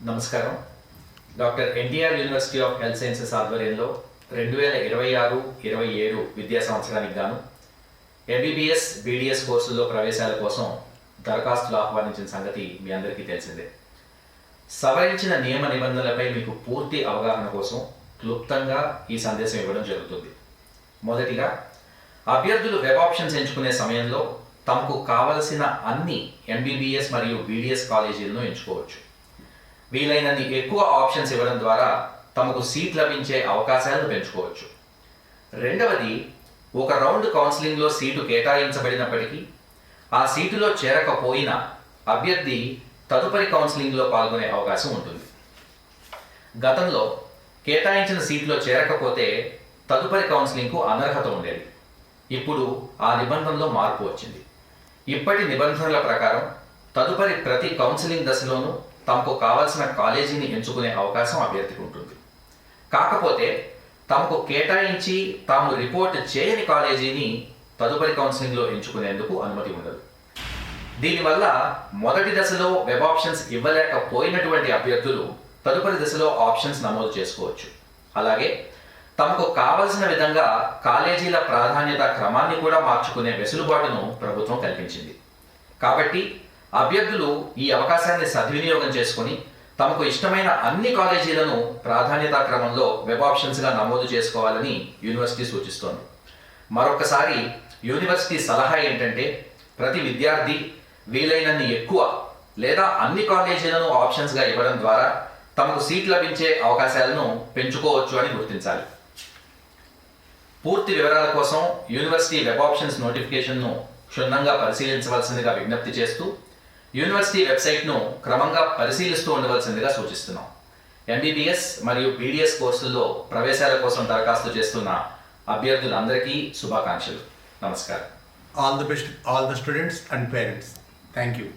నమస్కారం. Doctor NTR university of health sciences ఆధ్వర్యంలో 2026-27 విద్యా సంవత్సరానికి గాను ఎంబీబీఎస్, బీడీఎస్ కోర్సుల్లో ప్రవేశాల కోసం దరఖాస్తులు ఆహ్వానించిన సంగతి మీ అందరికీ తెలిసిందే. సవరించిన నియమ నిబంధనలపై మీకు పూర్తి అవగాహన కోసం క్లుప్తంగా ఈ సందేశం ఇవ్వడం జరుగుతుంది. మొదటిగా, అభ్యర్థులు వెబ్ ఆప్షన్స్ ఎంచుకునే సమయంలో తమకు కావలసిన అన్ని ఎంబీబీఎస్ మరియు బీడీఎస్ కాలేజీలను ఎంచుకోవచ్చు. వీలైనన్ని ఎక్కువ ఆప్షన్స్ ఇవ్వడం ద్వారా తమకు సీట్ లభించే అవకాశాలను పెంచుకోవచ్చు. రెండవది, ఒక రౌండ్ కౌన్సిలింగ్లో సీటు కేటాయించబడినప్పటికీ ఆ సీటులో చేరకపోయినా అభ్యర్థి తదుపరి కౌన్సిలింగ్లో పాల్గొనే అవకాశం ఉంటుంది. గతంలో కేటాయించిన సీట్లో చేరకపోతే తదుపరి కౌన్సిలింగ్కు అనర్హత ఉండేది. ఇప్పుడు ఆ నిబంధనలో మార్పు వచ్చింది. ఇప్పటి నిబంధనల ప్రకారం తదుపరి ప్రతి కౌన్సిలింగ్ దశలోనూ తమకు కావాల్సిన కాలేజీని ఎంచుకునే అవకాశం అభ్యర్థికి ఉంటుంది. కాకపోతే తమకు కేటాయించి తాము రిపోర్ట్ చేయని కాలేజీని తదుపరి కౌన్సిలింగ్లో ఎంచుకునేందుకు అనుమతి ఉండదు. దీనివల్ల మొదటి దశలో వెబ్ ఆప్షన్స్ ఇవ్వలేకపోయినటువంటి అభ్యర్థులు తదుపరి దశలో ఆప్షన్స్ నమోదు చేసుకోవచ్చు. అలాగే తమకు కావలసిన విధంగా కాలేజీల ప్రాధాన్యత క్రమాన్ని కూడా మార్చుకునే వెసులుబాటును ప్రభుత్వం కల్పించింది. కాబట్టి అభ్యర్థులు ఈ అవకాశాన్ని సద్వినియోగం చేసుకుని తమకు ఇష్టమైన అన్ని కాలేజీలను ప్రాధాన్యతా క్రమంలో వెబ్ ఆప్షన్స్గా నమోదు చేసుకోవాలని యూనివర్సిటీ సూచిస్తోంది. మరొకసారి యూనివర్సిటీ సలహా ఏంటంటే, ప్రతి విద్యార్థి వీలైనన్ని ఎక్కువ లేదా అన్ని కాలేజీలను ఆప్షన్స్గా ఇవ్వడం ద్వారా తమకు సీట్ లభించే అవకాశాలను పెంచుకోవచ్చు అని గుర్తించాలి. పూర్తి వివరాల కోసం యూనివర్సిటీ వెబ్ ఆప్షన్స్ నోటిఫికేషన్ను క్షుణ్ణంగా పరిశీలించవలసిందిగా విజ్ఞప్తి చేస్తూ యూనివర్సిటీ వెబ్సైట్ను క్రమంగా పరిశీలిస్తూ ఉండవలసిందిగా సూచిస్తున్నాం. ఎంబీబీఎస్ మరియు బీడీఎస్ కోర్సుల్లో ప్రవేశాల కోసం దరఖాస్తు చేస్తున్న అభ్యర్థులందరికీ శుభాకాంక్షలు. నమస్కారం. All the best, all the students and parents. Thank you.